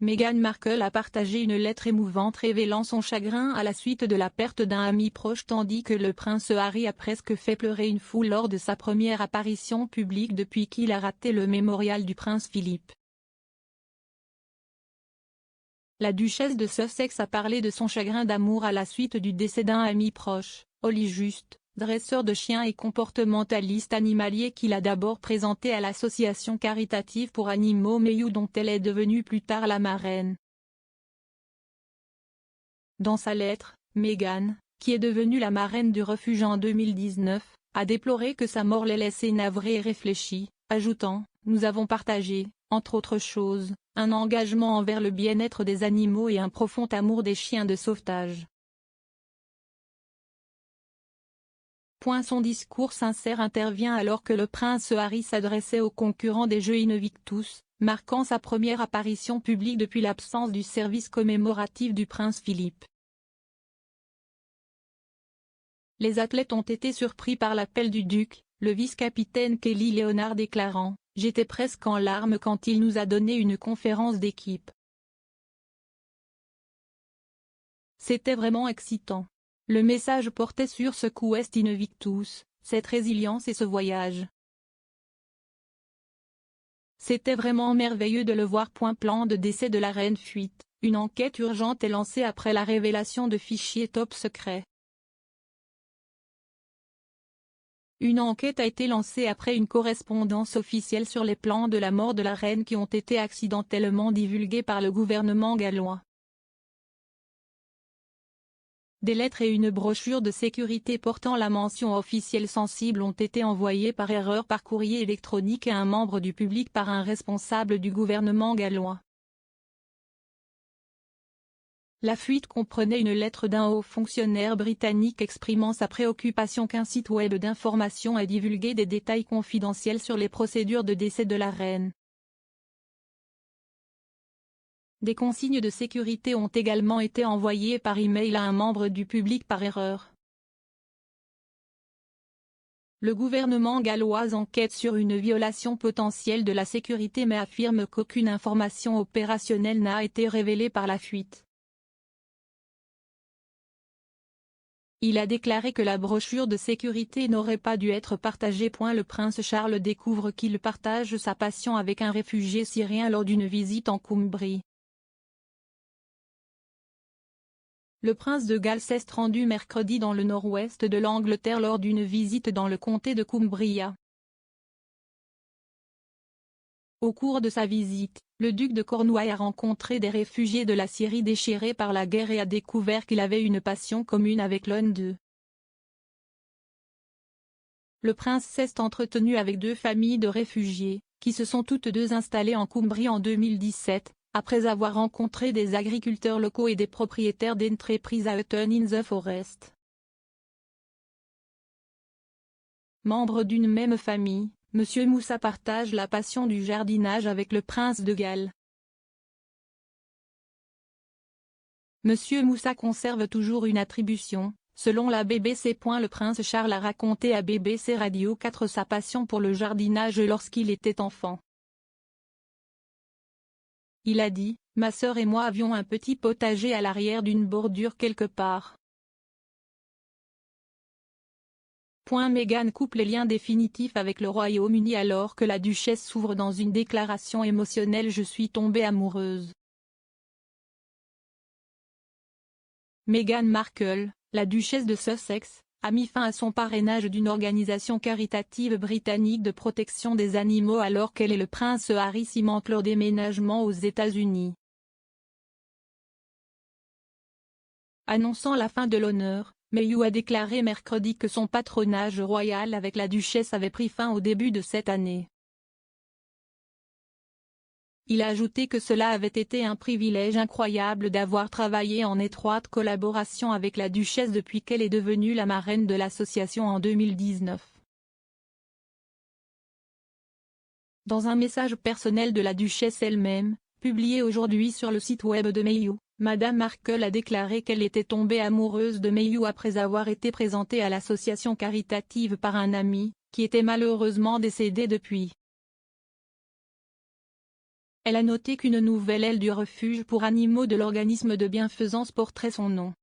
Meghan Markle a partagé une lettre émouvante révélant son chagrin à la suite de la perte d'un ami proche tandis que le prince Harry a presque fait pleurer une foule lors de sa première apparition publique depuis qu'il a raté le mémorial du prince Philippe. La duchesse de Sussex a parlé de son chagrin d'amour à la suite du décès d'un ami proche, Holly Just, dresseur de chiens et comportementaliste animalier qu'il a d'abord présenté à l'association caritative pour animaux Mayhew dont elle est devenue plus tard la marraine. Dans sa lettre, Meghan, qui est devenue la marraine du refuge en 2019, a déploré que sa mort l'ait laissée navrée et réfléchie, ajoutant « Nous avons partagé, entre autres choses, un engagement envers le bien-être des animaux et un profond amour des chiens de sauvetage. » Son discours sincère intervient alors que le prince Harry s'adressait aux concurrents des Jeux Invictus, marquant sa première apparition publique depuis l'absence du service commémoratif du prince Philippe. Les athlètes ont été surpris par l'appel du duc, le vice-capitaine Kelly Leonard déclarant « J'étais presque en larmes quand il nous a donné une conférence d'équipe. C'était vraiment excitant. » Le message portait sur ce Quest Invictus, cette résilience et ce voyage. C'était vraiment merveilleux de le voir. Plan de décès de la reine fuite, une enquête urgente est lancée après la révélation de fichiers top secrets. Une enquête a été lancée après une correspondance officielle sur les plans de la mort de la reine qui ont été accidentellement divulgués par le gouvernement gallois. Des lettres et une brochure de sécurité portant la mention officielle sensible ont été envoyées par erreur par courrier électronique à un membre du public par un responsable du gouvernement gallois. La fuite comprenait une lettre d'un haut fonctionnaire britannique exprimant sa préoccupation qu'un site web d'information ait divulgué des détails confidentiels sur les procédures de décès de la reine. Des consignes de sécurité ont également été envoyées par email à un membre du public par erreur. Le gouvernement gallois enquête sur une violation potentielle de la sécurité mais affirme qu'aucune information opérationnelle n'a été révélée par la fuite. Il a déclaré que la brochure de sécurité n'aurait pas dû être partagée. Le prince Charles découvre qu'il partage sa passion avec un réfugié syrien lors d'une visite en Cumbrie. Le prince de Galles s'est rendu mercredi dans le nord-ouest de l'Angleterre lors d'une visite dans le comté de Cumbria. Au cours de sa visite, le duc de Cornouailles a rencontré des réfugiés de la Syrie déchirés par la guerre et a découvert qu'il avait une passion commune avec l'un d'eux. Le prince s'est entretenu avec deux familles de réfugiés, qui se sont toutes deux installées en Cumbrie en 2017. Après avoir rencontré des agriculteurs locaux et des propriétaires d'entreprises à Hutton in the Forest. Membre d'une même famille, M. Moussa partage la passion du jardinage avec le prince de Galles. M. Moussa conserve toujours une attribution, selon la BBC. Le prince Charles a raconté à BBC Radio 4 sa passion pour le jardinage lorsqu'il était enfant. Il a dit, « Ma sœur et moi avions un petit potager à l'arrière d'une bordure quelque part. » Meghan coupe les liens définitifs avec le Royaume-Uni alors que la duchesse s'ouvre dans une déclaration émotionnelle. « Je suis tombée amoureuse. » Meghan Markle, la duchesse de Sussex, a mis fin à son parrainage d'une organisation caritative britannique de protection des animaux alors qu'elle et le prince Harry cimentent leur déménagement aux États-Unis. Annonçant la fin de l'honneur, Mayhew a déclaré mercredi que son patronage royal avec la duchesse avait pris fin au début de cette année. Il a ajouté que cela avait été un privilège incroyable d'avoir travaillé en étroite collaboration avec la duchesse depuis qu'elle est devenue la marraine de l'association en 2019. Dans un message personnel de la duchesse elle-même, publié aujourd'hui sur le site web de Mayhew, Madame Markle a déclaré qu'elle était tombée amoureuse de Mayhew après avoir été présentée à l'association caritative par un ami, qui était malheureusement décédé depuis. Elle a noté qu'une nouvelle aile du refuge pour animaux de l'organisme de bienfaisance porterait son nom.